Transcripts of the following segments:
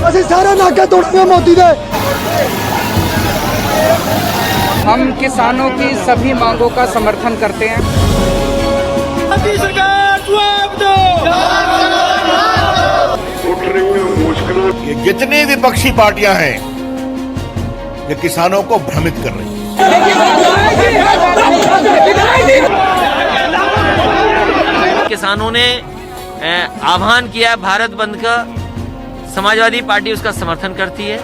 ਅਸੀਂ ਸਾਰੇ ਨਾਕੇ ਤੋੜਨੇ ਮੋਦੀ ਦੇ। हम किसानों की सभी मांगों का समर्थन करते हैं। ये जितनी विपक्षी पार्टियां हैं ये किसानों को भ्रमित कर रही हैं। किसानों ने आह्वान किया भारत बंद का, समाजवादी पार्टी उसका समर्थन करती है।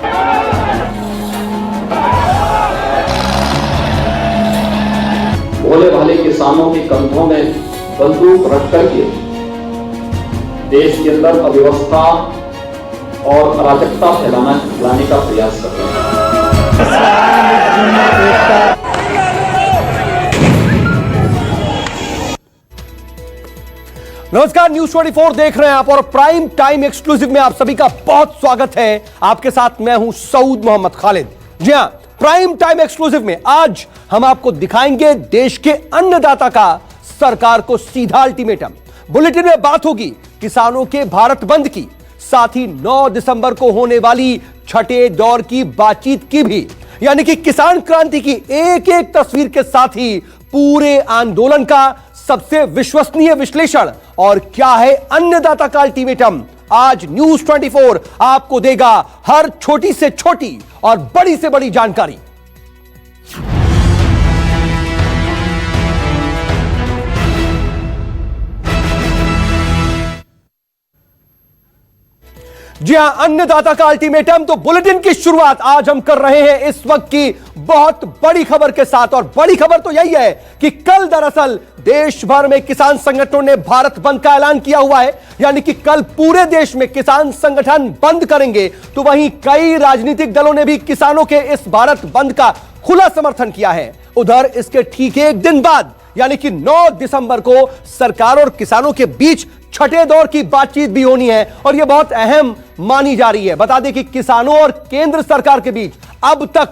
भोले भाले किसानों के कंधों में बंदूक रख करके देश के अंदर अव्यवस्था और अराजकता फैलाने का प्रयास कर रहे हैं। नमस्कार, न्यूज 24 देख रहे हैं आप और प्राइम टाइम एक्सक्लूसिव में आप सभी का बहुत स्वागत है। आपके साथ मैं हूं सऊद मोहम्मद खालिद। जी हां, प्राइम टाइम एक्सक्लूसिव में आज हम आपको दिखाएंगे देश के अन्नदाता का सरकार को सीधा अल्टीमेटम। बुलेटिन में बात होगी किसानों के भारत बंद की, साथ ही 9 दिसंबर को होने वाली छठे दौर की बातचीत की भी, यानी कि किसान क्रांति की एक एक तस्वीर के साथ ही पूरे आंदोलन का सबसे विश्वसनीय विश्लेषण और क्या है अन्नदाता का अल्टीमेटम। आज न्यूज 24 आपको देगा हर छोटी से छोटी और बड़ी से बड़ी जानकारी। जी हां, अन्नदाता का अल्टीमेटम। तो बुलेटिन की शुरुआत आज हम कर रहे हैं इस वक्त की बहुत बड़ी खबर के साथ, और बड़ी खबर तो यही है कि कल दरअसल देश भर में किसान संगठनों ने भारत बंद का ऐलान किया हुआ है, यानी कि कल पूरे देश में किसान संगठन बंद करेंगे। तो वहीं कई राजनीतिक दलों ने भी किसानों के इस भारत बंद का खुला समर्थन किया है। उधर इसके ठीक एक दिन बाद यानी कि 9 दिसंबर को सरकार और किसानों के बीच छठे दौर की बातचीत भी होनी है, और यह बहुत अहम मानी जा रही है। बता दें कि किसानों और केंद्र सरकार के बीच अब तक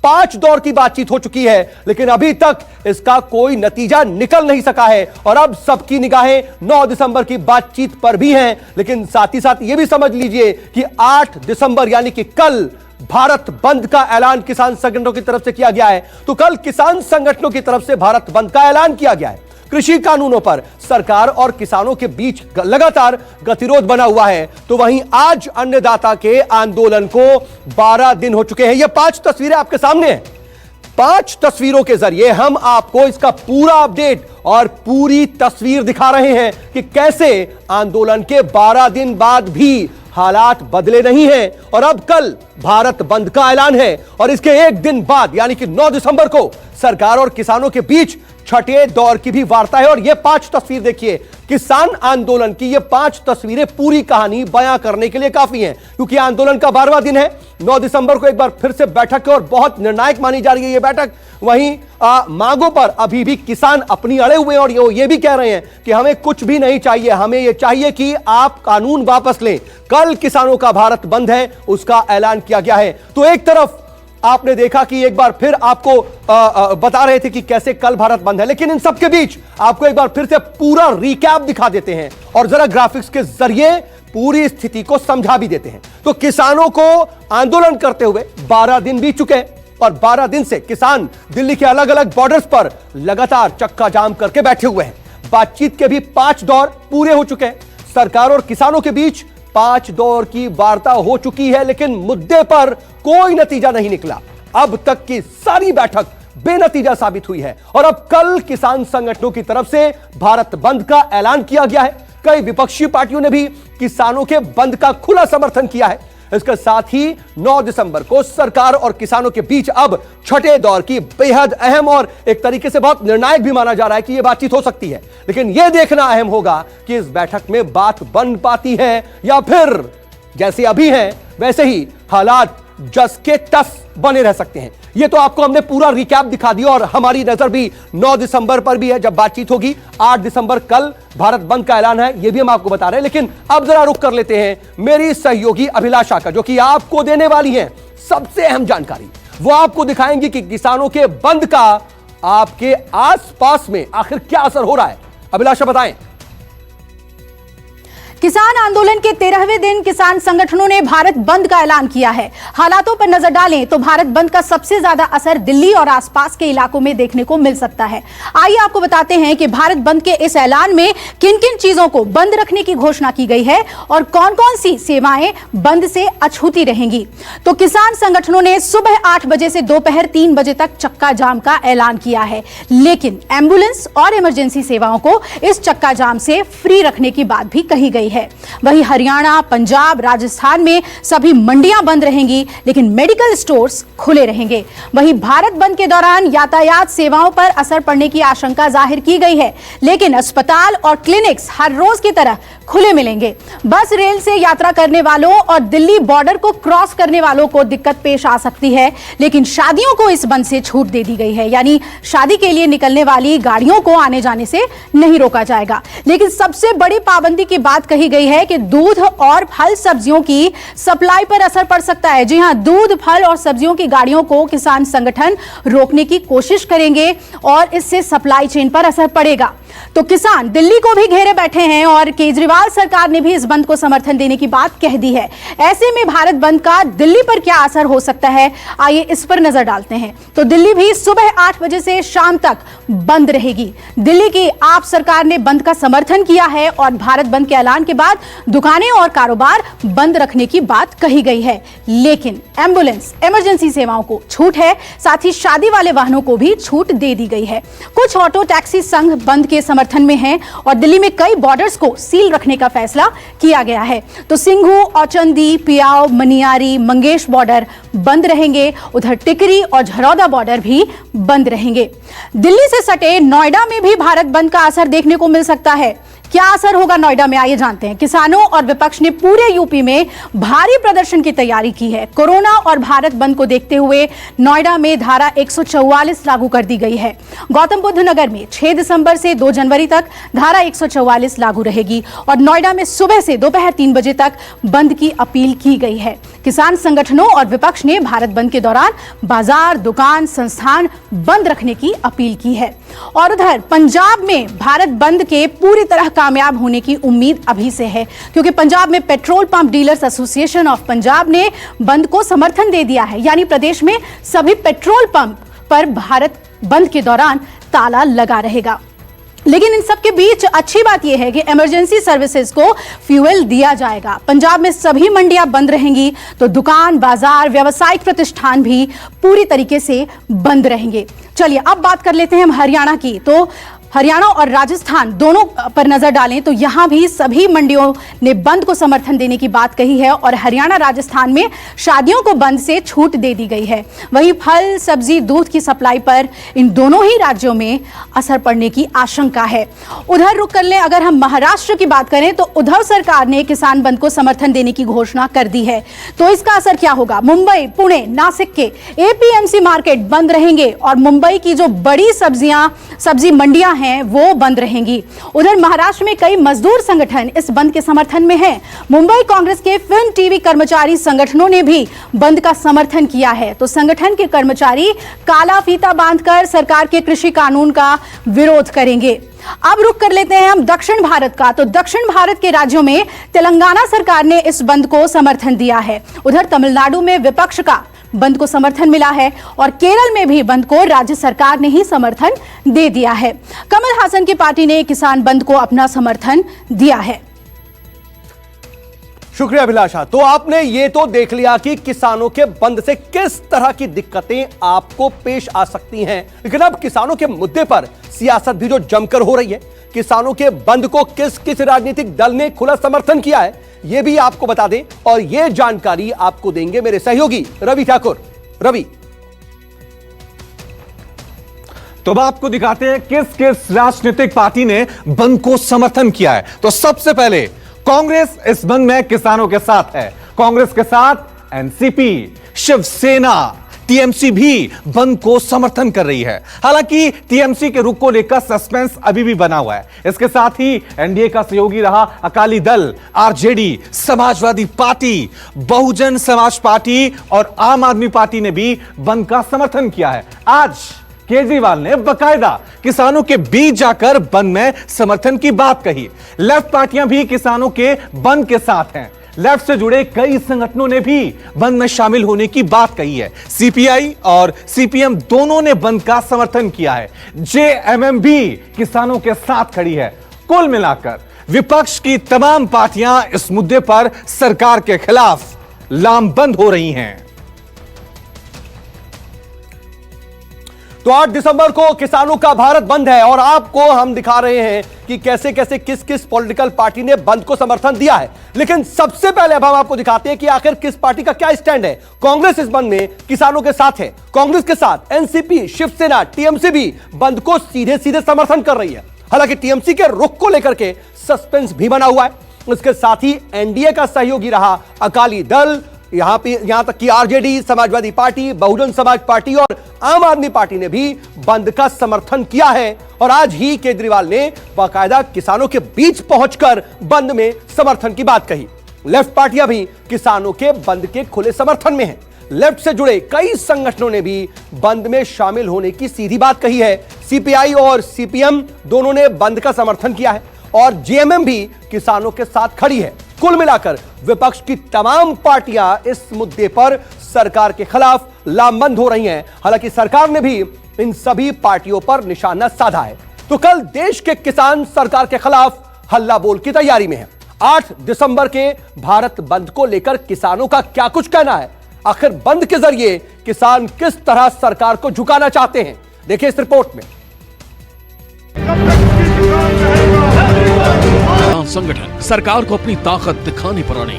5 दौर की बातचीत हो चुकी है, लेकिन अभी तक इसका कोई नतीजा निकल नहीं सका है। और अब सबकी निगाहें 9 दिसंबर की बातचीत पर भी हैं, लेकिन साथ ही साथ यह भी समझ लीजिए कि 8 दिसंबर यानी कि कल भारत बंद का ऐलान किसान संगठनों की तरफ से किया गया है। तो कल किसान संगठनों की तरफ से भारत बंद का ऐलान किया गया है। कृषि कानूनों पर सरकार और किसानों के बीच लगातार गतिरोध बना हुआ है। तो वहीं आज अन्नदाता के आंदोलन को 12 दिन हो चुके हैं। ये 5 तस्वीरें आपके सामने हैं। 5 तस्वीरों के जरिए हम आपको इसका पूरा अपडेट और पूरी तस्वीर दिखा रहे हैं कि कैसे आंदोलन के 12 दिन बाद भी हालात बदले नहीं हैं, और अब कल भारत बंद का ऐलान है। और इसके एक दिन बाद यानी कि 9 दिसंबर को सरकार और किसानों के बीच छठे दौर की भी वार्ता है। और ये 5 तस्वीर देखिए, किसान आंदोलन की ये 5 तस्वीरें पूरी कहानी बयां करने के लिए काफी हैं, क्योंकि आंदोलन का 12वां दिन है। 9 दिसंबर को एक बार फिर से बैठक है और बहुत निर्णायक मानी जा रही है ये बैठक। वहीं मांगों पर अभी भी किसान अपनी अड़े हुए हैं और ये भी कह रहे हैं कि हमें कुछ भी नहीं चाहिए, हमें यह चाहिए कि आप कानून वापस लें। कल किसानों का भारत बंद है, उसका ऐलान किया गया है। तो एक तरफ आपने देखा कि एक बार फिर आपको बता रहे थे कि कैसे कल भारत बंद है, लेकिन इन सबके बीच आपको एक बार फिर से पूरा रिकैप दिखा देते हैं और जरा ग्राफिक्स के जरिए पूरी स्थिति को समझा भी देते हैं। तो किसानों को आंदोलन करते हुए 12 दिन बीत चुके हैं, और 12 दिन से किसान दिल्ली के अलग अलग बॉर्डर्स पर लगातार चक्का जाम करके बैठे हुए हैं। बातचीत के भी 5 दौर पूरे हो चुके हैं। सरकार और किसानों के बीच 5 दौर की वार्ता हो चुकी है, लेकिन मुद्दे पर कोई नतीजा नहीं निकला। अब तक की सारी बैठक बेनतीजा साबित हुई है, और अब कल किसान संगठनों की तरफ से भारत बंद का ऐलान किया गया है। कई विपक्षी पार्टियों ने भी किसानों के बंद का खुला समर्थन किया है। इसके साथ ही 9 दिसंबर को सरकार और किसानों के बीच अब छठे दौर की बेहद अहम और एक तरीके से बहुत निर्णायक भी माना जा रहा है कि यह बातचीत हो सकती है। लेकिन यह देखना अहम होगा कि इस बैठक में बात बन पाती है या फिर जैसे अभी हैं वैसे ही हालात जस के तस बने रह सकते हैं। यह तो आपको हमने पूरा रिकैप दिखा दिया, और हमारी नजर भी 9 दिसंबर पर भी है जब बातचीत होगी। 8 दिसंबर कल भारत बंद का ऐलान है, यह भी हम आपको बता रहे हैं। लेकिन अब जरा रुक कर लेते हैं मेरी सहयोगी अभिलाषा का, जो कि आपको देने वाली है सबसे अहम जानकारी। वो आपको दिखाएंगे कि किसानों के बंद का आपके आसपास में आखिर क्या असर हो रहा है। अभिलाषा बताएं। किसान आंदोलन के 13वें दिन किसान संगठनों ने भारत बंद का ऐलान किया है। हालातों पर नजर डालें तो भारत बंद का सबसे ज्यादा असर दिल्ली और आसपास के इलाकों में देखने को मिल सकता है। आइए आपको बताते हैं कि भारत बंद के इस ऐलान में किन किन चीजों को बंद रखने की घोषणा की गई है और कौन कौन सी सेवाएं बंद से अछूती रहेंगी। तो किसान संगठनों ने सुबह 8 बजे से दोपहर 3 बजे तक चक्का जाम का ऐलान किया है, लेकिन एम्बुलेंस और इमरजेंसी सेवाओं को इस चक्का जाम से फ्री रखने की बात भी कही गई है। वहीं हरियाणा, पंजाब, राजस्थान में सभी मंडियां बंद रहेंगी, लेकिन मेडिकल स्टोर्स खुले रहेंगे। वहीं भारत बंद के दौरान यातायात सेवाओं पर असर पड़ने की आशंका जाहिर की गई है, लेकिन अस्पताल और क्लिनिक्स हर रोज की तरह खुले मिलेंगे। बस रेल से यात्रा करने वालों और दिल्ली बॉर्डर को क्रॉस करने वालों को दिक्कत पेश आ सकती है, लेकिन शादियों को इस बंद से छूट दे दी गई है, यानी शादी के लिए निकलने वाली गाड़ियों को आने जाने से नहीं रोका जाएगा। लेकिन सबसे बड़ी पाबंदी की बात कही गई है कि दूध और फल सब्जियों की सप्लाई पर असर पड़ सकता है। जी हां, दूध, फल और सब्जियों की गाड़ियों को किसान संगठन रोकने की कोशिश करेंगे और इससे सप्लाई चेन पर असर पड़ेगा। तो किसान दिल्ली को भी घेरे बैठे हैं और केजरीवाल सरकार ने भी इस बंद को समर्थन देने की बात कह दी है। ऐसे में भारत बंद का दिल्ली पर क्या असर हो सकता है, आइए इस पर नजर डालते हैं। तो दिल्ली भी सुबह 8 बजे से शाम तक बंद रहेगी। दिल्ली की आप सरकार ने बंद का समर्थन किया है और भारत बंद के ऐलान के बाद दुकानें और कारोबार बंद रखने की बात कही गई है, लेकिन एम्बुलेंस, इमरजेंसी सेवाओं को छूट है, साथ ही शादी वाले वाहनों को भी छूट दे दी गई है। कुछ ऑटो टैक्सी संघ बंद के समर्थन में हैं और दिल्ली में कई बॉर्डर्स को सील रखने का फैसला किया गया है। तो सिंघू, औचंदी, पियाव, मनियारी, मंगेश बॉर्डर बंद रहेंगे। उधर टिकरी और झरौदा बॉर्डर भी बंद रहेंगे। दिल्ली से सटे नोएडा में भी भारत बंद का असर देखने को मिल सकता है। क्या असर होगा नोएडा में, आइए जानते हैं। किसानों और विपक्ष ने पूरे यूपी में भारी प्रदर्शन की तैयारी की है। कोरोना और भारत बंद को देखते हुए नोएडा में धारा 144 लागू कर दी गई है। गौतम बुद्ध नगर में 6 दिसंबर से 2 जनवरी तक धारा 144 लागू रहेगी और नोएडा में सुबह से दोपहर 3 बजे तक बंद की अपील की गई है। किसान संगठनों और विपक्ष ने भारत बंद के दौरान बाजार, दुकान, संस्थान बंद रखने की अपील की है। और उधर पंजाब में भारत बंद के पूरी तरह कामयाब होने की उम्मीद अभी से है, क्योंकि पंजाब में petrol pump dealers association of Punjab ने बंद को समर्थन दे दिया है, यानी प्रदेश में सभी पेट्रोल पंप पर भारत बंद के दौरान ताला लगा रहेगा। लेकिन इन सब के बीच अच्छी बात यह है कि इमरजेंसी सर्विसेज को फ्यूल दिया जाएगा। पंजाब में सभी मंडियां बंद रहेंगी, तो दुकान, बाजार, व्यावसायिक प्रतिष्ठान भी पूरी तरीके से बंद रहेंगे। चलिए अब बात कर लेते हैं हम हरियाणा की। तो हरियाणा और राजस्थान दोनों पर नजर डालें तो यहां भी सभी मंडियों ने बंद को समर्थन देने की बात कही है और हरियाणा, राजस्थान में शादियों को बंद से छूट दे दी गई है। वहीं फल, सब्जी, दूध की सप्लाई पर इन दोनों ही राज्यों में असर पड़ने की आशंका है। उधर रुक कर लें, अगर हम महाराष्ट्र की बात करें तो उद्धव सरकार ने किसान बंद को समर्थन देने की घोषणा कर दी है। तो इसका असर क्या होगा? मुंबई, पुणे, नासिक के एपीएमसी मार्केट बंद रहेंगे और मुंबई की जो बड़ी सब्जी मंडियां हैं वो बंद रहेंगी। उधर महाराष्ट्र में कई मजदूर संगठन इस बंद के समर्थन में हैं। मुंबई कांग्रेस के फिल्म, टीवी कर्मचारी संगठनों ने भी बंद का समर्थन किया है। तो संगठन के कर्मचारी काला फीता बांधकर सरकार के कृषि कानून का विरोध करेंगे। अब रुक कर लेते हैं हम दक्षिण भारत का। तो दक्षिण भारत के राज्यों में तेलंगाना सरकार ने इस बंद को समर्थन दिया है। उधर तमिलनाडु में विपक्ष का बंद को समर्थन मिला है और केरल में भी बंद को राज्य सरकार ने ही समर्थन दे दिया है। कमल हासन की पार्टी ने किसान बंद को अपना समर्थन दिया है। शुक्रिया अभिलाषा। तो आपने ये तो देख लिया कि किसानों के बंद से किस तरह की दिक्कतें आपको पेश आ सकती हैं, लेकिन अब किसानों के मुद्दे पर सियासत भी जो जमकर हो रही है। किसानों के बंद को किस किस राजनीतिक दल ने खुला समर्थन किया है, यह भी आपको बता दें और यह जानकारी आपको देंगे मेरे सहयोगी रवि ठाकुर। रवि, तो अब आपको दिखाते हैं किस किस राजनीतिक पार्टी ने बंद को समर्थन किया है। तो सबसे पहले कांग्रेस इस बंद में किसानों के साथ है। कांग्रेस के साथ एनसीपी, शिवसेना, टीएमसी भी बंद को समर्थन कर रही है। हालांकि टीएमसी के रुख को लेकर सस्पेंस अभी भी बना हुआ है। इसके साथ ही एनडीए का सहयोगी रहा Akali Dal, RJD, Samajwadi party, Bahujan Samaj party और आम आदमी पार्टी ने भी बंद का समर्थन किया है। आज केजरीवाल ने बकायदा किसानों के बीच जाकर बंद में समर्थन की बात कही। लेफ्ट पार्टियां भी किसानों के बंद के साथ हैं। लेफ्ट से जुड़े कई संगठनों ने भी बंद में शामिल होने की बात कही है। सीपीआई और सीपीएम दोनों ने बंद का समर्थन किया है। जेएमएम भी किसानों के साथ खड़ी है। कुल मिलाकर विपक्ष की तमाम पार्टियां इस मुद्दे पर सरकार के खिलाफ लामबंद हो रही हैं। तो 8 दिसंबर को किसानों का भारत बंद है और आपको हम दिखा रहे हैं कि कैसे कैसे किस किस पॉलिटिकल पार्टी ने बंद को समर्थन दिया है। लेकिन सबसे पहले अब हम आपको दिखाते हैं कि आखिर किस पार्टी का क्या स्टैंड है। कांग्रेस इस बंद में किसानों के साथ है। कांग्रेस के साथ एनसीपी, शिवसेना, टीएमसी भी बंद को सीधे सीधे समर्थन कर रही है। हालांकि टीएमसी के रुख को लेकर के सस्पेंस भी बना हुआ है। इसके साथ ही एनडीए का सहयोगी रहा अकाली दल, यहां तक कि RJD, Samajwadi party, Bahujan Samaj party और आम आदमी पार्टी ने भी बंद का समर्थन किया है। और आज ही केजरीवाल ने बाकायदा किसानों के बीच पहुंचकर बंद में समर्थन की बात कही। लेफ्ट पार्टियां भी किसानों के बंद के खुले समर्थन में हैं। लेफ्ट से जुड़े कई संगठनों ने भी बंद में शामिल होने की सीधी बात कही है। सीपीआई और सीपीएम दोनों ने बंद का समर्थन किया है और जेएमएम भी किसानों के साथ खड़ी है। कुल मिलाकर विपक्ष की तमाम पार्टियां इस मुद्दे पर सरकार के खिलाफ लामबंद हो रही हैं। हालांकि सरकार ने भी इन सभी पार्टियों पर निशाना साधा है। तो कल देश के किसान सरकार के खिलाफ हल्ला बोल की तैयारी में है। 8 दिसंबर के भारत बंद को लेकर किसानों का क्या कुछ कहना है? आखिर बंद के जरिए किसान किस तरह सरकार को झुकाना चाहते हैं, देखिए इस रिपोर्ट में। संगठन सरकार को अपनी ताकत दिखाने पर अड़े।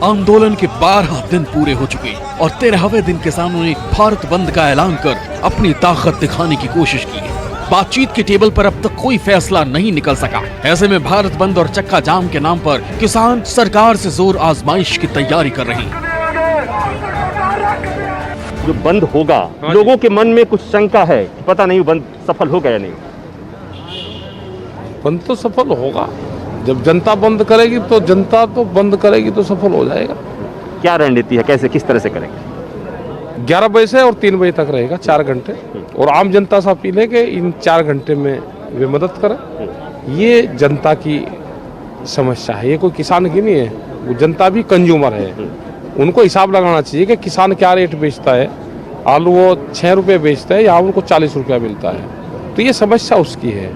आंदोलन के 12 दिन पूरे हो चुके और 13वें दिन किसानों ने भारत बंद का ऐलान कर अपनी ताकत दिखाने की कोशिश की है। बातचीत के टेबल पर अब तक कोई फैसला नहीं निकल सका। ऐसे में भारत बंद और चक्का जाम के नाम पर किसान सरकार से जोर आजमाइश की तैयारी कर रहे हैं। जो बंद होगा, लोगों के मन में कुछ शंका है, पता नहीं बंद सफल होगा या नहीं। बंद तो सफल होगा। जब जनता बंद करेगी तो जनता तो बंद करेगी तो सफल हो जाएगा। क्या रणनीति है, कैसे किस तरह से करेंगे? 11 बजे से और 3 बजे तक रहेगा, 4 घंटे। और आम जनता से अपील है कि इन 4 घंटे में वे मदद करें। ये जनता की समस्या है, ये कोई किसान की नहीं है। वो जनता भी कंज्यूमर है। उनको हिसाब लगाना चाहिए कि किसान क्या रेट बेचता है। आलू वो 6 रुपये बेचता है या उनको 40 रुपया मिलता है। तो ये समस्या उसकी है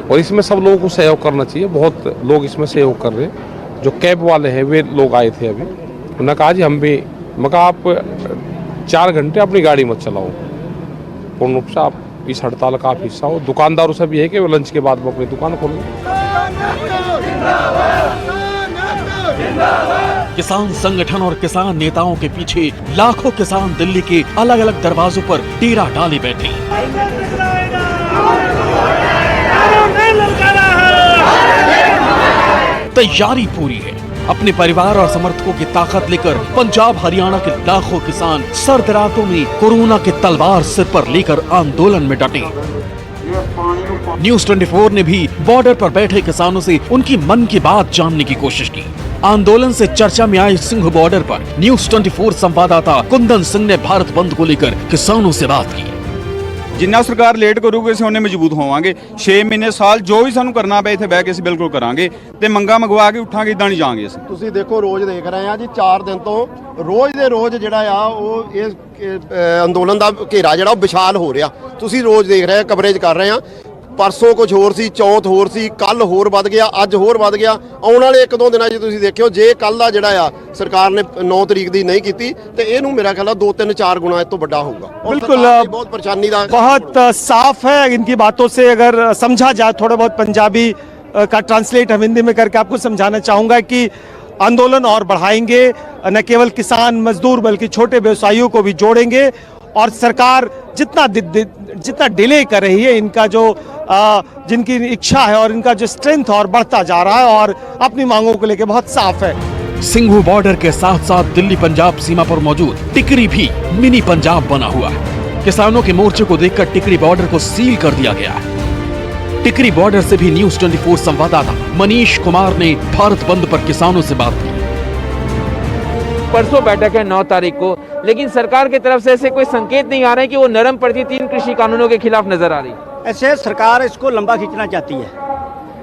और इसमें सब लोगों को सहयोग करना चाहिए। बहुत लोग इसमें सहयोग कर रहे हैं। जो कैब वाले हैं वे लोग आए थे अभी, उन्होंने कहा जी हम भी, मैं कहा आप 4 घंटे अपनी गाड़ी मत चलाओ, पूर्ण रूप से आप इस हड़ताल का आप हिस्सा हो। दुकानदारों से भी है कि वो लंच के बाद वो अपनी दुकान खोलें। किसान संगठन और किसान नेताओं के पीछे लाखों किसान दिल्ली के अलग अलग दरवाजों पर डेरा डाले बैठे। तैयारी पूरी है। अपने परिवार और समर्थकों की ताकत लेकर पंजाब हरियाणा के लाखों किसान सर्द रातों में कोरोना के तलवार सिर पर लेकर आंदोलन में डटे। न्यूज़ 24 ने भी बॉर्डर पर बैठे किसानों से उनकी मन की बात जानने की कोशिश की। आंदोलन से चर्चा में आए सिंह बॉर्डर पर न्यूज़ 24 संवाददाता कुंदन सिंह ने भारत बंद को लेकर किसानों से बात की। जिन्ना सरकार लेट करूगी ਅਸੀਂ ਉਹਨੇ ਮਜ਼ਬੂਤ ਹੋਵਾਂਗੇ। 6 ਮਹੀਨੇ ਸਾਲ ਜੋ ਵੀ ਸਾਨੂੰ ਕਰਨਾ ਪਏ ਇੱਥੇ ਬਹਿ ਕੇ ਅਸੀਂ ਬਿਲਕੁਲ ਕਰਾਂਗੇ ਤੇ ਮੰਗਾ ਮੰਗਵਾ ਕੇ ਉੱਠਾਂਗੇ, ਇਦਾਂ ਨਹੀਂ ਜਾਾਂਗੇ ਅਸੀਂ। ਤੁਸੀਂ ਦੇਖੋ ਰੋਜ਼ ਦੇਖ ਰਹੇ ਆ ਜੀ 4 ਦਿਨ ਤੋਂ ਰੋਜ਼ ਦੇ ਰੋਜ਼ ਜਿਹੜਾ ਆ ਉਹ ਇਹ ਅੰਦੋਲਨ ਦਾ ਘੇਰਾ ਜਿਹੜਾ ਉਹ ਵਿਸ਼ਾਲ ਹੋ ਰਿਹਾ। ਤੁਸੀਂ ਰੋਜ਼ ਦੇਖ ਰਹੇ ਆ, ਕਵਰੇਜ ਕਰ ਰਹੇ ਆ। परसों कुछ होर सी, चौथ होर सी, कल होर वध गया, अज होर वध गया। आने वाले 1-2 दिनों तुसीं देखियो जे कल दा जिहड़ा आ सरकार ने 9 तरीक दी नहीं कीती ते इहनूं मेरा ख्याल 2-3-4 गुना इस तो बड़ा होगा। बिल्कुल बहुत परेशानी दा बहुत साफ है इनकी बातों से। अगर समझा जाए थोड़ा बहुत पंजाबी का ट्रांसलेट हम हिंदी में करके आपको समझाना चाहूँगा कि आंदोलन और बढ़ाएंगे, न केवल किसान मजदूर बल्कि छोटे व्यवसायियों को भी जोड़ेंगे। और सरकार जितना डिले कर रही है, इनका जो जिनकी इच्छा है और इनका जो स्ट्रेंथ और बढ़ता जा रहा है और अपनी मांगों को लेकर बहुत साफ है। सिंघू बॉर्डर के साथ साथ दिल्ली पंजाब सीमा पर मौजूद टिकरी भी मिनी पंजाब बना हुआ है। किसानों के मोर्चे को देखकर टिकरी बॉर्डर को सील कर दिया गया है। टिकरी बॉर्डर से भी न्यूज़ 24 संवाददाता मनीष कुमार ने भारत बंद पर किसानों से बात की। परसों बैठक है 9 तारीख को, लेकिन सरकार की तरफ से ऐसे कोई संकेत नहीं आ रहे कि वो नरम पड़ती 3 कृषि कानूनों के खिलाफ नजर आ रही है। ऐसे सरकार इसको लंबा खींचना चाहती है।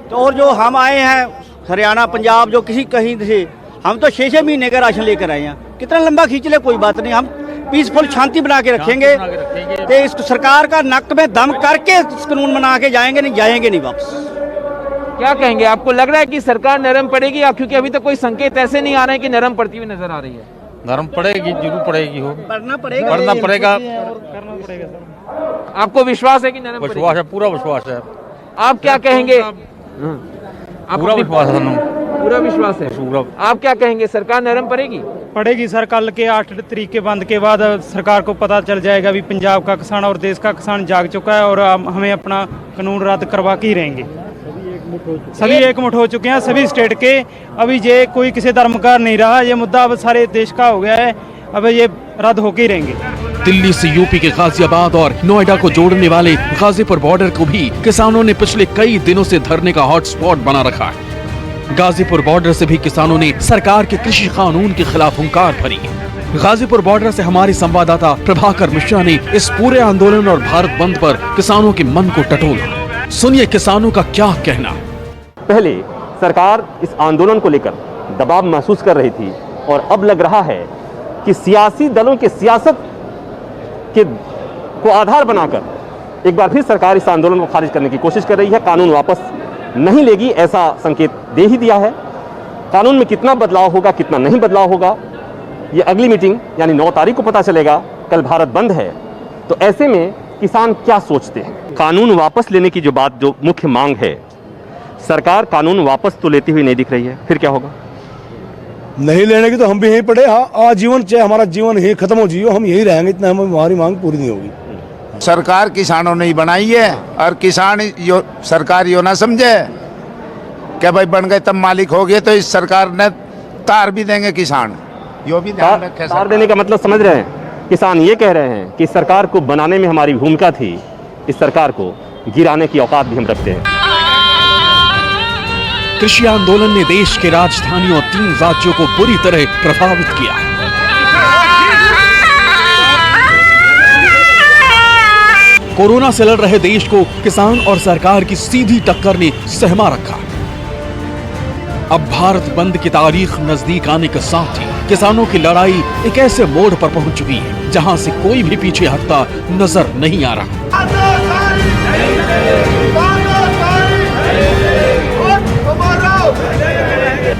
तो और जो हम आए हैं हरियाणा पंजाब जो किसी कहीं से, हम तो 6-6 महीने का राशन लेकर आए हैं, कितना लंबा खींच ले कोई बात नहीं, हम पीसफुल शांति बना के रखेंगे। तो इस सरकार का नक में दम करके इस कानून बना के जाएंगे नहीं वापस। क्या कहेंगे, आपको लग रहा है कि सरकार नरम पड़ेगी? आप क्योंकि अभी तक कोई संकेत ऐसे नहीं आ रहे हैं कि नरम पड़ती हुई नजर आ रही है। नरम पड़ेगी, जरूर पड़ेगी, हो पढ़ना पड़ेगा, करना पड़ेगा। आपको विश्वास है कि नरम पड़ेगी? विश्वास है, पूरा विश्वास है। आप क्या कहेंगे? पूरा विश्वास है, पूरा विश्वास है। आप क्या कहेंगे, सरकार नरम पड़ेगी? पड़ेगी सर। कल के 8 तारीख के बंद के बाद सरकार को पता चल जाएगा भी पंजाब का किसान और देश का किसान जाग चुका है और हमें अपना कानून रद्द करवा के ही रहेंगे। सभी एकमुठ हो चुके हैं, सभी स्टेट के। अभी ये कोई किसी धर्म का नहीं रहा, ये मुद्दा अब सारे देश का हो गया है, अब ये रद्द होके ही रहेंगे। दिल्ली से यूपी के गाजियाबाद और नोएडा को जोड़ने वाले गाजीपुर बॉर्डर को भी किसानों ने पिछले कई दिनों से धरने का हॉटस्पॉट बना रखा है। गाजीपुर बॉर्डर से भी किसानों ने सरकार के कृषि कानून के खिलाफ हुंकार भरी। गाजीपुर बॉर्डर से हमारे संवाददाता प्रभाकर मिश्रा ने इस पूरे आंदोलन और भारत बंद पर किसानों के मन को टटोला। सुनिए किसानों का क्या कहना। पहले सरकार इस आंदोलन को लेकर दबाव महसूस कर रही थी और अब लग रहा है कि सियासी दलों के सियासत के को आधार बनाकर एक बार फिर सरकार इस आंदोलन को खारिज करने की कोशिश कर रही है, कानून वापस नहीं लेगी ऐसा संकेत दे ही दिया है। कानून में कितना बदलाव होगा, कितना नहीं बदलाव होगा, ये अगली मीटिंग यानी 9 तारीख को पता चलेगा। कल भारत बंद है, तो ऐसे में किसान क्या सोचते हैं? कानून वापस लेने की जो बात, जो मुख्य मांग है, सरकार कानून वापस तो लेती हुई नहीं दिख रही है, फिर क्या होगा? नहीं लेने की तो हम भी यहीं पड़े, हाँ आजीवन, चाहे हमारा जीवन यही खत्म हो जियो, हम यही रहेंगे, इतना हमारी मांग पूरी नहीं होगी। सरकार किसानों ने ही बनाई है और किसान यो सरकार यो ना समझे कि भाई बन गए तब मालिक हो गए, तो इस सरकार ने तार भी देंगे किसान, यो भी ध्यान रखे। तार देने का मतलब समझ रहे हैं? किसान ये कह रहे हैं कि सरकार को बनाने में हमारी भूमिका थी, इस सरकार को गिराने की औकात भी हम रखते हैं। कृषि आंदोलन ने देश के राजधानी और 3 राज्यों को बुरी तरह प्रभावित किया। कोरोना से लड़ रहे देश को किसान और सरकार की सीधी टक्कर ने सहमा रखा। अब भारत बंद की तारीख नजदीक आने के साथ ही किसानों की लड़ाई एक ऐसे मोड़ पर पहुंच चुकी है जहां से कोई भी पीछे हटता नजर नहीं आ रहा।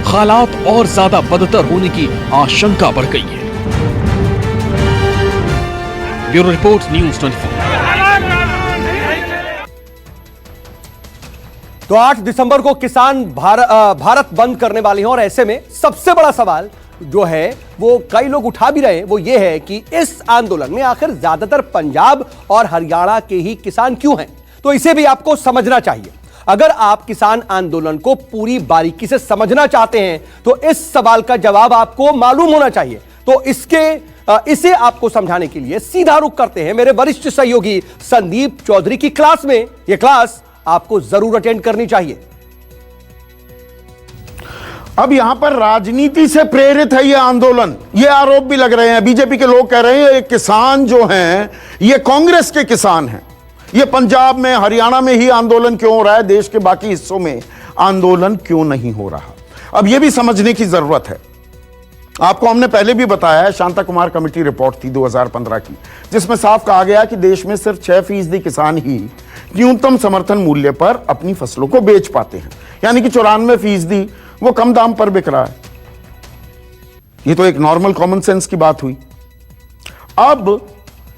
हालात और ज्यादा बदतर होने की आशंका बढ़ गई है। Bureau report, news 24। तो 8 दिसंबर को किसान भारत बंद करने वाले हैं और ऐसे में सबसे बड़ा सवाल जो है वो कई लोग उठा भी रहे हैं, वो ये है कि इस आंदोलन में आखिर ज्यादातर पंजाब और हरियाणा के ही किसान क्यों हैं। तो इसे भी आपको समझना चाहिए। अगर आप किसान आंदोलन को पूरी बारीकी से समझना चाहते हैं तो इस सवाल का जवाब आपको मालूम होना चाहिए। तो इसे आपको समझाने के लिए सीधा रुख करते हैं मेरे वरिष्ठ सहयोगी संदीप चौधरी की क्लास में। यह क्लास आपको जरूर अटेंड करनी चाहिए। अब यहां पर राजनीति से प्रेरित है यह आंदोलन, ये आरोप भी लग रहे हैं। बीजेपी के लोग कह रहे हैं ये किसान जो हैं ये कांग्रेस के किसान हैं। ये पंजाब में, हरियाणा में ही आंदोलन क्यों हो रहा है, देश के बाकी हिस्सों में आंदोलन क्यों नहीं हो रहा? अब यह भी समझने की जरूरत है। आपको हमने पहले भी बताया है, शांता कुमार कमेटी रिपोर्ट थी 2015 की, जिसमें साफ कहा गया कि देश में सिर्फ 6% किसान ही न्यूनतम समर्थन मूल्य पर अपनी फसलों को बेच पाते हैं, यानी कि 94% वो कम दाम पर बिक रहा है। ये तो एक नॉर्मल कॉमन सेंस की बात हुई। अब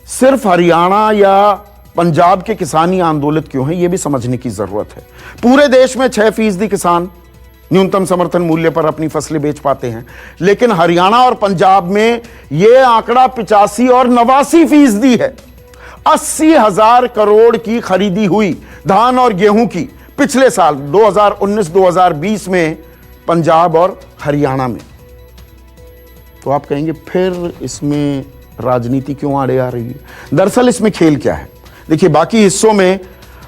सिर्फ हरियाणा या पंजाब के किसान ही आंदोलित क्यों हैं, यह भी समझने की जरूरत है। पूरे देश में 6% किसान न्यूनतम समर्थन मूल्य पर अपनी फसलें बेच पाते हैं, लेकिन हरियाणा और पंजाब में यह आंकड़ा 85 और 89% है। 80,000 करोड़ की खरीदी हुई धान और गेहूं की पिछले साल 2019-2020 में पंजाब और हरियाणा में। तो आप कहेंगे फिर इसमें राजनीति क्यों आड़े आ रही है? दरअसल इसमें खेल क्या है? देखिए, बाकी हिस्सों में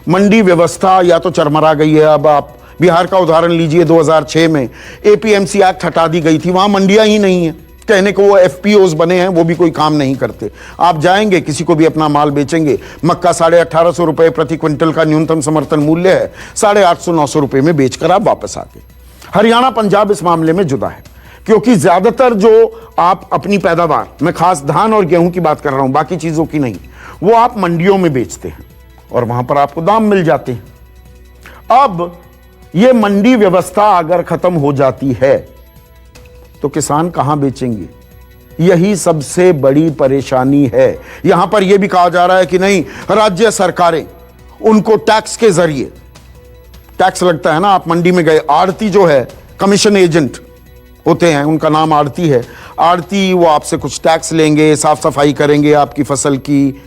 मंडी व्यवस्था या तो चरमरा गई है। अब आप बिहार का उदाहरण लीजिए, 2006 में APMC एक्ट हटा दी गई थी, वहां मंडियां ही नहीं है। कहने को वो एफपीओज बने हैं, वो भी कोई काम नहीं करते। आप जाएंगे किसी को भी अपना माल बेचेंगे, मक्का 1850 रुपए प्रति क्विंटल का न्यूनतम समर्थन मूल्य है, 850-900 रुपए में बेचकर आप वापस आके। हरियाणा पंजाब इस मामले में जुदा है, क्योंकि ज्यादातर जो आप अपनी पैदावार, मैं खास धान और गेहूं की बात कर रहा हूं, बाकी चीजों की नहीं, वो आप मंडियों में बेचते हैं और वहां पर आपको दाम मिल जाते हैं। अब ये मंडी व्यवस्था अगर खत्म हो जाती है तो किसान कहां बेचेंगे? यही सबसे बड़ी परेशानी है। यहां पर यह भी कहा जा रहा है कि नहीं, राज्य सरकारें उनको टैक्स के जरिए, टैक्स लगता है ना, आप मंडी में गए, आड़ती जो है कमीशन एजेंट होते हैं, उनका नाम आड़ती है, आड़ती वो आपसे कुछ टैक्स लेंगे, साफ सफाई करेंगे आपकी फसल की,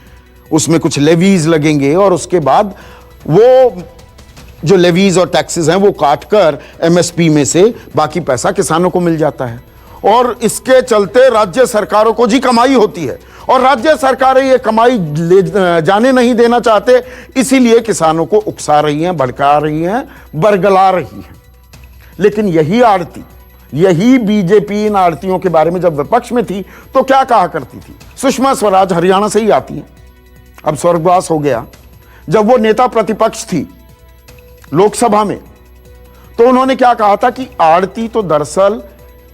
उसमें कुछ लेवीज लगेंगे और उसके बाद वो जो लेवीज और टैक्सेस हैं वो काटकर एमएसपी में से बाकी पैसा किसानों को मिल जाता है। और इसके चलते राज्य सरकारों को जी कमाई होती है और राज्य सरकारें ये कमाई ले जाने नहीं देना चाहते, इसीलिए किसानों को उकसा रही हैं, भड़का रही हैं, बरगला रही हैं। लेकिन यही आड़ती, यही बीजेपी इन आड़तियों के बारे में जब विपक्ष में थी तो क्या कहा करती थी? सुषमा स्वराज हरियाणा से ही आती हैं, अब स्वर्गवास हो गया। जब वो नेता प्रतिपक्ष थी लोकसभा में तो उन्होंने क्या कहा था कि आड़ती तो दरअसल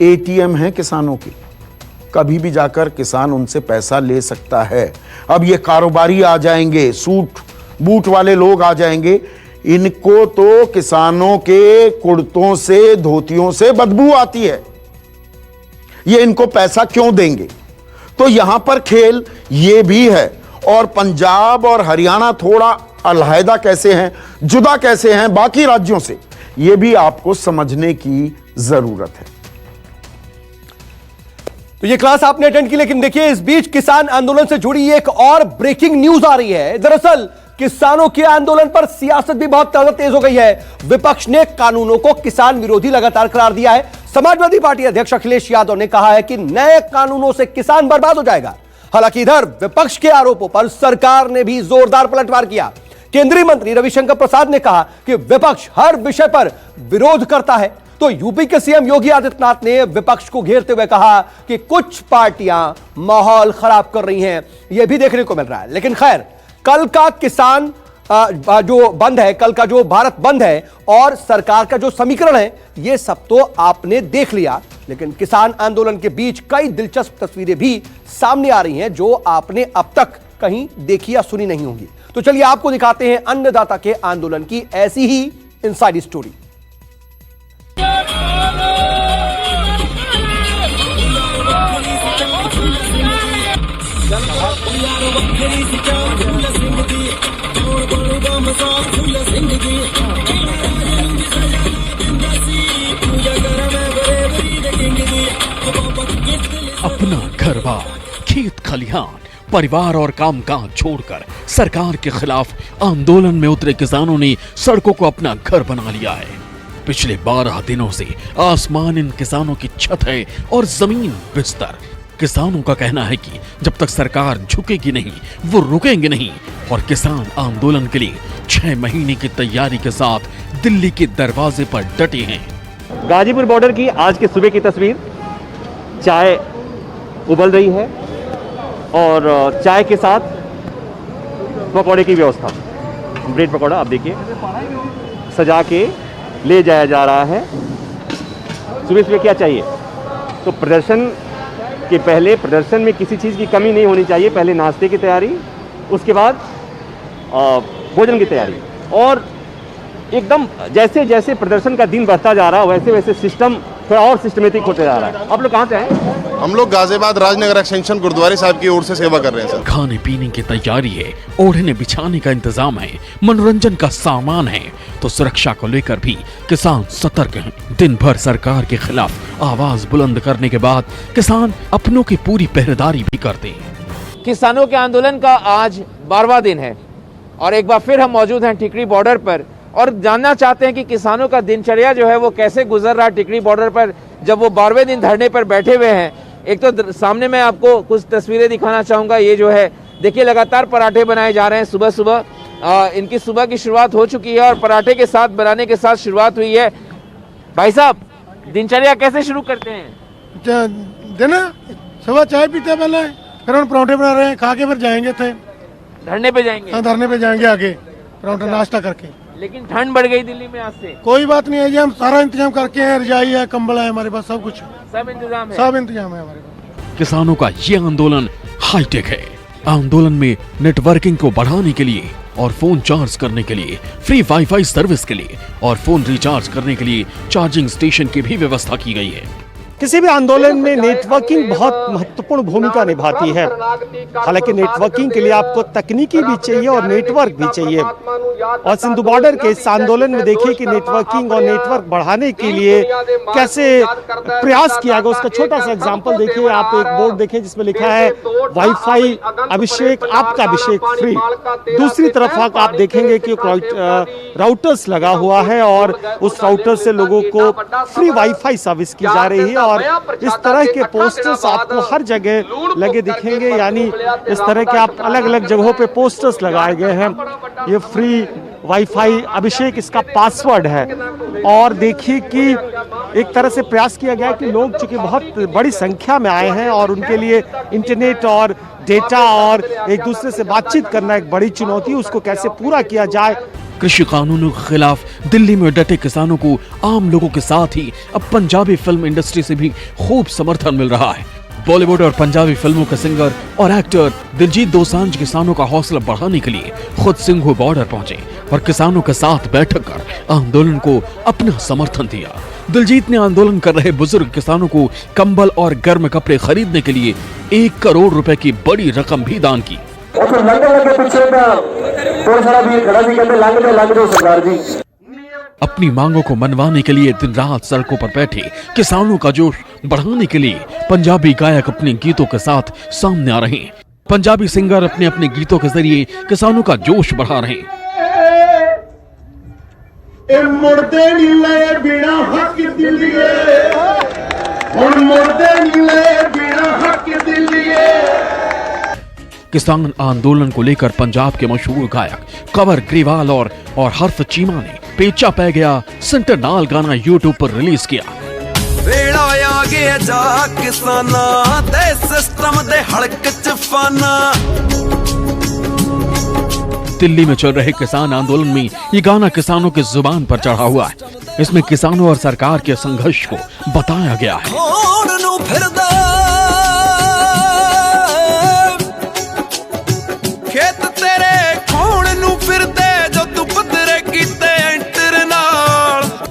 एटीएम है किसानों के, कभी भी जाकर किसान उनसे पैसा ले सकता है। अब ये कारोबारी आ जाएंगे, सूट बूट वाले लोग आ जाएंगे, इनको तो किसानों के कुर्तों से, धोतियों से बदबू आती है, ये इनको पैसा क्यों देंगे? तो यहां पर खेल ये भी है। और पंजाब और हरियाणा थोड़ा अलहदा कैसे हैं, जुदा कैसे हैं बाकी राज्यों से, यह भी आपको समझने की जरूरत है। तो ये क्लास आपने अटेंड की, लेकिन देखिए इस बीच किसान आंदोलन से जुड़ी एक और ब्रेकिंग न्यूज आ रही है। दरअसल किसानों के आंदोलन पर सियासत भी बहुत ज्यादा तेज हो गई है। विपक्ष ने कानूनों को किसान विरोधी लगातार करार दिया है। समाजवादी पार्टी अध्यक्ष अखिलेश यादव ने कहा है कि नए कानूनों से किसान बर्बाद हो जाएगा। हालांकि इधर विपक्ष के आरोपों पर सरकार ने भी जोरदार पलटवार किया। केंद्रीय मंत्री रविशंकर प्रसाद ने कहा कि विपक्ष हर विषय पर विरोध करता है। तो यूपी के सीएम योगी आदित्यनाथ ने विपक्ष को घेरते हुए कहा कि कुछ पार्टियां माहौल खराब कर रही हैं, यह भी देखने को मिल रहा है। लेकिन खैर, कल का किसान जो बंद है, कल का जो भारत बंद है और सरकार का जो समीकरण है, यह सब तो आपने देख लिया। लेकिन किसान आंदोलन के बीच कई दिलचस्प तस्वीरें भी सामने आ रही हैं जो आपने अब तक कहीं देखी या सुनी नहीं होंगी। तो चलिए आपको दिखाते हैं अन्नदाता के आंदोलन की ऐसी ही इनसाइड स्टोरी। अपना घर बार, खेत खलिहान, परिवार और कामकाज छोड़कर सरकार के खिलाफ आंदोलन में उतरे किसानों ने सड़कों को अपना घर बना लिया है। पिछले 12 दिनों से आसमान इन किसानों की छत है और जमीन बिस्तर। किसानों का कहना है कि जब तक सरकार झुकेगी नहीं, वो रुकेंगे नहीं और किसान आंदोलन के लिए 6 महीने की तैयारी के साथ दिल्ली के दरवाजे पर डटे हैं। गाजीपुर बॉर्डर की आज के सुबह की तस्वीर, चाय उबल रही है और चाय के साथ पकौड़े की व्यवस्था, ब्रेड पकौड़ा आप देखिए सजा के ले जाया जा रहा है। सुबह सुबह क्या चाहिए? तो प्रदर्शन के पहले, प्रदर्शन में किसी चीज़ की कमी नहीं होनी चाहिए। पहले नाश्ते की तैयारी, उसके बाद भोजन की तैयारी, और एकदम जैसे जैसे प्रदर्शन का दिन बढ़ता जा रहा है वैसे वैसे सिस्टम थोड़ा और सिस्टमेटिक होते जा रहा है। आप लोग कहाँ से आए? हम लोग गाजियाबाद राजनगर एक्सटेंशन गुरुद्वारे साहब की ओर से सेवा कर रहे हैं सर। खाने पीने की तैयारी है, ओढ़ने बिछाने का इंतजाम है, मनोरंजन का सामान है, तो सुरक्षा को लेकर भी किसान सतर्क हैं। दिन भर सरकार के खिलाफ आवाज बुलंद करने के बाद किसान अपनों की पूरी पहरेदारी भी करते हैं। किसानों के आंदोलन का आज 12वां दिन है और एक बार फिर हम मौजूद हैं टिकरी बॉर्डर पर और जानना चाहते हैं कि किसानों का दिनचर्या जो है वो कैसे गुजर रहा है टिकरी बॉर्डर पर जब वो 12वें दिन धरने पर बैठे हुए हैं। एक तो सामने मैं आपको कुछ तस्वीरें दिखाना चाहूँगा। ये जो है देखिए लगातार पराठे बनाए जा रहे हैं सुबह सुबह। इनकी सुबह की शुरुआत हो चुकी है और पराठे के साथ बनाने के साथ शुरुआत हुई है। भाई साहब, दिनचर्या कैसे शुरू करते हैं? दिन सुबह चाय पीते पहले, फिर हम पराठे बना रहे हैं, खा के फिर जाएंगे थे धरने पे जाएंगे। हाँ, धरने पे जाएंगे आगे पराठा नाश्ता करके। लेकिन ठंड बढ़ गई दिल्ली में आज से। कोई बात नहीं है जी, हम सारा इंतजाम करके हैं, रजाई है, कंबल है हमारे पास, सब कुछ सब इंतजाम है। सब इंतजाम है हमारे पास। किसानों का ये आंदोलन हाईटेक है। आंदोलन में नेटवर्किंग को बढ़ाने के लिए और फोन चार्ज करने के लिए, फ्री वाईफाई सर्विस के लिए और फोन रिचार्ज करने के लिए चार्जिंग स्टेशन की भी व्यवस्था की गई है। किसी भी आंदोलन में नेटवर्किंग बहुत महत्वपूर्ण भूमिका निभाती है। हालांकि नेटवर्किंग के लिए आपको तकनीकी भी चाहिए और नेटवर्क भी चाहिए। और सिंधु बॉर्डर के इस आंदोलन में देखिए कि नेटवर्किंग और नेटवर्क बढ़ाने के लिए कैसे प्रयास किया गया, उसका छोटा सा एग्जांपल देखिए। आप एक बोर्ड देखें जिसमें लिखा है वाईफाई अभिषेक, आपका अभिषेक फ्री। दूसरी तरफ आप देखेंगे कि राउटर्स लगा हुआ है और उस राउटर से लोगों को फ्री वाईफाई सर्विस की जा रही है। और इस तरह के पोस्टर्स आपको हर जगह लगे दिखेंगे, यानी इस तरह के आप अलग अलग जगहों पे पोस्टर्स लगाए गए हैं। ये फ्री वाईफाई अभिषेक इसका पासवर्ड है। और देखिए कि एक तरह से प्रयास किया गया है कि लोग चूंकि बहुत बड़ी संख्या में आए हैं और उनके लिए इंटरनेट और डेटा और एक दूसरे से बातचीत करना एक बड़ी चुनौती, उसको कैसे पूरा किया जाए। कृषि कानूनों के खिलाफ दिल्ली में डटे किसानों को आम लोगों के साथ ही अब पंजाबी फिल्म इंडस्ट्री से भी खूब समर्थन मिल रहा है। बॉलीवुड और पंजाबी फिल्मों के सिंगर और एक्टर दिलजीत दोसांझ किसानों का हौसला बढ़ाने के लिए खुद सिंघू बॉर्डर पहुंचे और किसानों के साथ बैठक कर आंदोलन को अपना समर्थन दिया। दिलजीत ने आंदोलन कर रहे बुजुर्ग किसानों को कंबल और गर्म कपड़े खरीदने के लिए 1 करोड़ रुपए की बड़ी रकम भी दान की। अपनी मांगों को मनवाने के लिए दिन रात सड़कों पर बैठे किसानों का जोश बढ़ाने के लिए पंजाबी गायक अपने गीतों के साथ सामने आ रहे हैं। पंजाबी सिंगर अपने अपने गीतों के जरिए किसानों का जोश बढ़ा रहे हैं। किसान आंदोलन को लेकर पंजाब के मशहूर गायक कंवर ग्रेवाल और हर्फ चीमा ने पेचा पै गया सेंटरनाल गाना यूट्यूब पर रिलीज किया। दिल्ली में चल रहे किसान आंदोलन में ये गाना किसानों की जुबान पर चढ़ा हुआ है। इसमें किसानों और सरकार के संघर्ष को बताया गया है।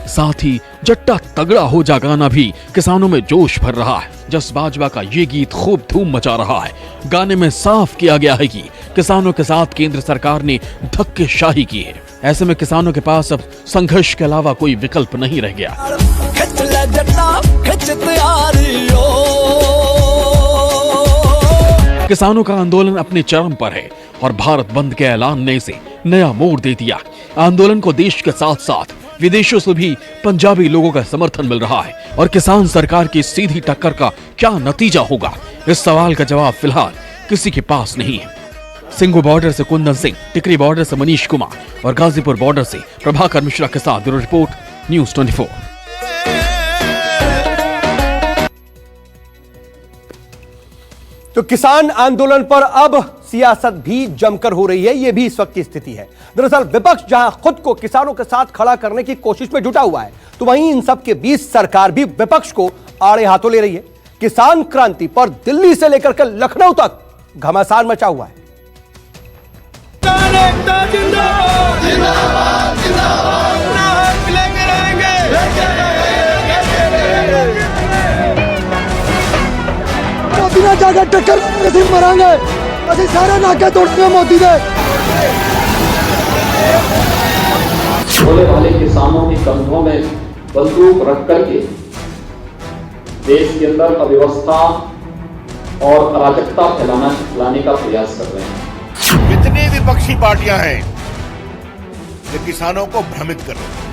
साथ ही जट्टा तगड़ा हो जा गाना भी किसानों में जोश भर रहा है। जस बाजवा का ये गीत खूब धूम मचा रहा है। गाने में साफ किया गया है कि किसानों के साथ केंद्र सरकार ने धक्केशाही की है। ऐसे में किसानों के पास अब संघर्ष के अलावा कोई विकल्प नहीं रह गया। किसानों का आंदोलन अपने चरम पर है और भारत बंद के ऐलान ने इसे नया मोड़ दे दिया। आंदोलन को देश के साथ साथ विदेशों से भी पंजाबी लोगों का समर्थन मिल रहा है। और किसान सरकार की सीधी टक्कर का क्या नतीजा होगा, इस सवाल का जवाब फिलहाल किसी के पास नहीं है। सिंघू बॉर्डर से कुंदन सिंह, टिकरी बॉर्डर से मनीष कुमार और गाजीपुर बॉर्डर से प्रभाकर मिश्रा के साथ ब्यूरो रिपोर्ट, न्यूज़ 24। तो किसान आंदोलन पर अब सियासत भी जमकर हो रही है, यह भी इस वक्त की स्थिति है। दरअसल विपक्ष जहां खुद को किसानों के साथ खड़ा करने की कोशिश में जुटा हुआ है, तो वहीं इन सब के बीच सरकार भी विपक्ष को आड़े हाथों ले रही है। किसान क्रांति पर दिल्ली से लेकर के लखनऊ तक घमासान मचा हुआ है। मोदी ने जाकर टक्कर ਅਸੀਂ ਮਰਾਂਗੇ, ਅਸੀਂ ਸਾਰੇ ਨਾਕੇ ਤੋੜਦੇ मोदी ਦੇ। भोले भाले किसानों के कंधों में बंदूक रख करके देश के अंदर अव्यवस्था और अराजकता फैलाने का प्रयास कर रहे हैं। कितनी विपक्षी पार्टियां हैं जो किसानों को भ्रमित कर रही हैं।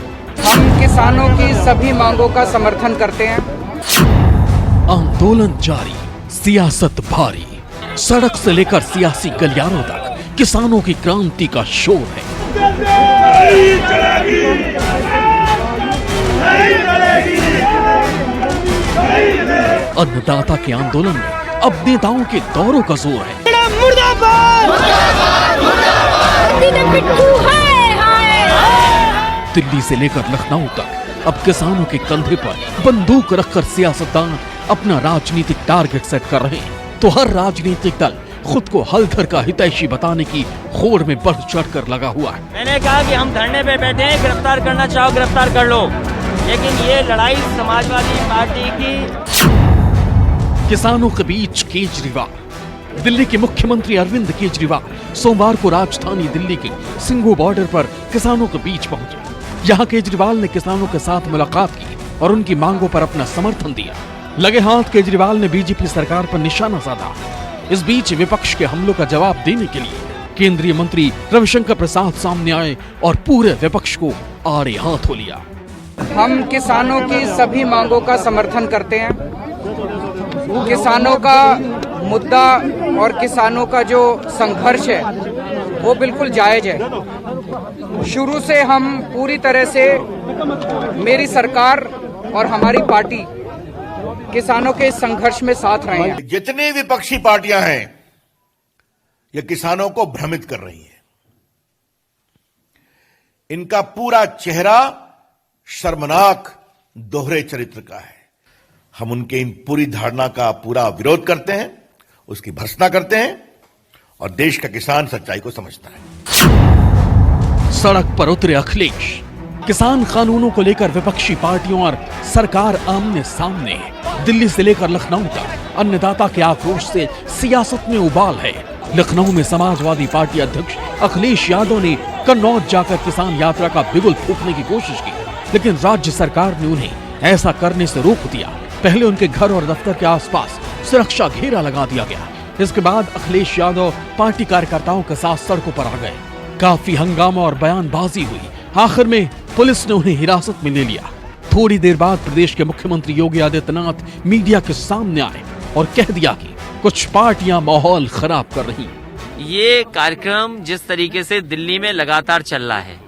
हम किसानों की सभी मांगों का समर्थन करते हैं। आंदोलन जारी, सियासत भारी, सड़क से लेकर सियासी गलियारों तक किसानों की क्रांति का शोर है। अन्न अन्नदाता के आंदोलन में अब नेताओं के दौरों का जोर है। दिल्ली से लेकर लखनऊ तक अब किसानों के कंधे पर बंदूक रखकर सियासतदान अपना राजनीतिक टारगेट सेट कर रहे हैं, तो हर राजनीतिक दल खुद को हलधर का हितैषी बताने की होड़ में बढ़ चढ़कर लगा हुआ है। मैंने कहा कि हम धरने पे बैठे हैं, गिरफ्तार करना चाहो गिरफ्तार कर लो, लेकिन ये लड़ाई समाजवादी पार्टी की। किसानों के बीच केजरीवाल। दिल्ली के मुख्यमंत्री अरविंद केजरीवाल सोमवार को राजधानी दिल्ली के सिंघू बॉर्डर पर किसानों के बीच पहुंचे। यहां केजरीवाल ने किसानों के साथ मुलाकात की और उनकी मांगों पर अपना समर्थन दिया। लगे हाथ केजरीवाल ने बीजेपी सरकार पर निशाना साधा। इस बीच विपक्ष के हमलों का जवाब देने के लिए केंद्रीय मंत्री रविशंकर प्रसाद सामने आए और पूरे विपक्ष को आड़े हाथों लिया। हम किसानों की सभी मांगों का समर्थन करते हैं। किसानों का मुद्दा और किसानों का जो संघर्ष है वो बिल्कुल जायज है। शुरू से हम पूरी तरह से, मेरी सरकार और हमारी पार्टी किसानों के इस संघर्ष में साथ रहे हैं। जितनी विपक्षी पार्टियां हैं ये किसानों को भ्रमित कर रही हैं। इनका पूरा चेहरा शर्मनाक दोहरे चरित्र का है। हम उनके इन पूरी धारणा का पूरा विरोध करते हैं, उसकी भर्त्सना करते हैं और देश का किसान सच्चाई को समझता है। सड़क पर उतरे अखिलेश। किसान कानूनों को लेकर विपक्षी पार्टियों और सरकार आमने सामने है। दिल्ली से लेकर लखनऊ तक अन्नदाता के आक्रोश से सियासत में उबाल है। लखनऊ में समाजवादी पार्टी अध्यक्ष अखिलेश यादव ने कन्नौज जाकर किसान यात्रा का बिगुल फूंकने की कोशिश की, लेकिन राज्य सरकार ने उन्हें ऐसा करने से रोक दिया। पहले उनके घर और दफ्तर के आसपास सुरक्षा घेरा लगा दिया गया। इसके बाद अखिलेश यादव पार्टी कार्यकर्ताओं के साथ सड़कों पर आ गए। काफी हंगामा और बयानबाजी हुई। आखिर में पुलिस ने उन्हें हिरासत में ले लिया। थोड़ी देर बाद प्रदेश के मुख्यमंत्री योगी आदित्यनाथ मीडिया के सामने आए और कह दिया कि कुछ पार्टियां माहौल खराब कर रही। ये कार्यक्रम जिस तरीके से दिल्ली में लगातार चल रहा है,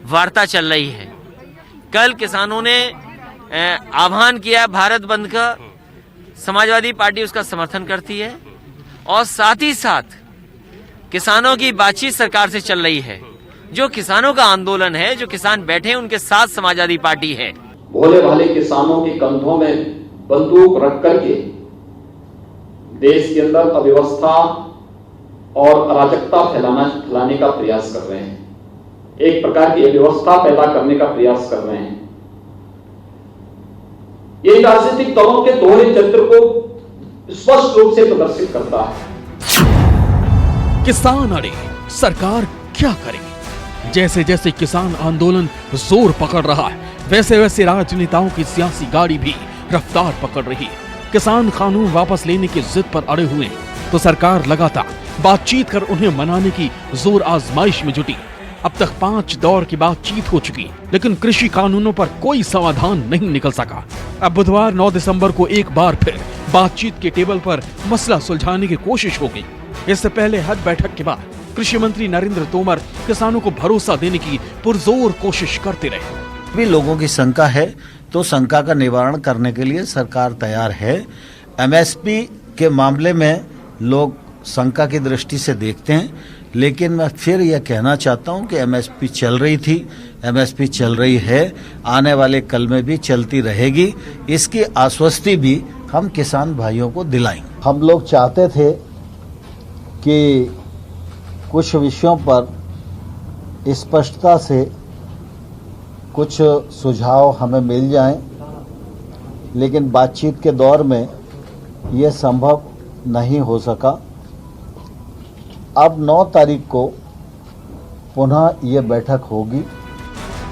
वार्ता चल रही है, कल किसानों ने आह्वान किया भारत बंद का, समाजवादी पार्टी उसका समर्थन करती है और साथ ही साथ किसानों की बातचीत सरकार से चल रही है। जो किसानों का आंदोलन है, जो किसान बैठे हैं, उनके साथ समाजवादी पार्टी है। भोले भाले किसानों के कंधों में बंदूक रख करके देश के अंदर अव्यवस्था और अराजकता फैलाने का प्रयास कर रहे हैं। एक प्रकार की अव्यवस्था पैदा करने का प्रयास कर रहे हैं। ये राजनीतिक दलों के दोहरे चरित्र को स्पष्ट रूप से प्रदर्शित करता है। किसान अड़े, सरकार क्या करे? जैसे जैसे किसान आंदोलन जोर पकड़ रहा है, वैसे वैसे राजनेताओं की सियासी गाड़ी भी रफ्तार पकड़ रही है। किसान कानून वापस लेने की जिद पर अड़े हुए हैं, तो सरकार लगातार बातचीत कर उन्हें मनाने की जोर आजमाइश में जुटी। अब तक 5 दौर की बातचीत हो चुकी, लेकिन कृषि कानूनों पर कोई समाधान नहीं निकल सका। अब बुधवार 9 दिसंबर को एक बार फिर बातचीत के टेबल पर मसला सुलझाने की कोशिश हो गई। इससे पहले हद बैठक के बाद कृषि मंत्री नरेंद्र तोमर किसानों को भरोसा देने की पुरजोर कोशिश करते रहे। भी लोगों की शंका है तो शंका का निवारण करने के लिए सरकार तैयार है। एमएसपी के मामले में लोग शंका की दृष्टि से देखते हैं, लेकिन मैं फिर यह कहना चाहता हूं कि एमएसपी चल रही थी, एमएसपी चल रही है, आने वाले कल में भी चलती रहेगी। इसकी आश्वस्ति भी हम किसान भाइयों को दिलाएंगे। हम लोग चाहते थे कि कुछ विषयों पर स्पष्टता से कुछ सुझाव हमें मिल जाएं, लेकिन बातचीत के दौर में यह संभव नहीं हो सका। अब 9 तारीख को पुनः यह बैठक होगी।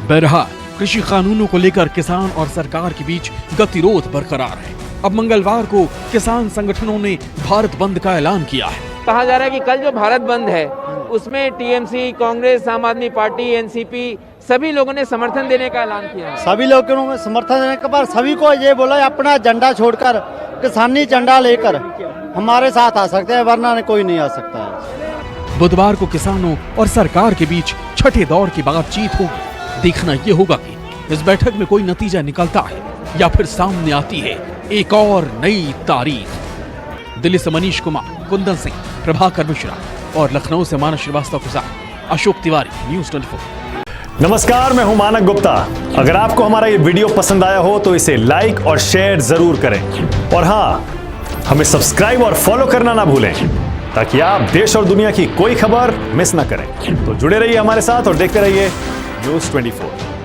बहरहाल कृषि कानूनों को लेकर किसान और सरकार के बीच गतिरोध बरकरार है। अब मंगलवार को किसान संगठनों ने भारत बंद का ऐलान किया है। कहा जा रहा है कि कल जो भारत बंद है उसमें टीएमसी, कांग्रेस, आम आदमी पार्टी, एनसीपी सभी लोगों ने समर्थन देने का ऐलान किया है। सभी लोगों ने समर्थन देने के बाद सभी को ये बोला अपना झंडा छोड़कर किसानी झंडा लेकर हमारे साथ आ सकते हैं, वरना कोई नहीं आ सकता है। बुधवार को किसानों और सरकार के बीच छठे दौर की बातचीत होगी। देखना यह होगा कि इस बैठक में कोई नतीजा निकलता है या फिर सामने आती है एक और नई तारीख। दिल्ली से मनीष कुमार, कुंदन सिंह, प्रभाकर मिश्रा और लखनऊ से मानस श्रीवास्तव के साथ अशोक तिवारी, न्यूज़ 24। नमस्कार, मैं हूं मानक गुप्ता। अगर आपको हमारा ये वीडियो पसंद आया हो तो इसे लाइक और शेयर जरूर करें, और हाँ, हमें सब्सक्राइब और फॉलो करना ना भूलें ताकि आप देश और दुनिया की कोई खबर मिस ना करें। तो जुड़े रहिए हमारे साथ और देखते रहिए न्यूज़ 24।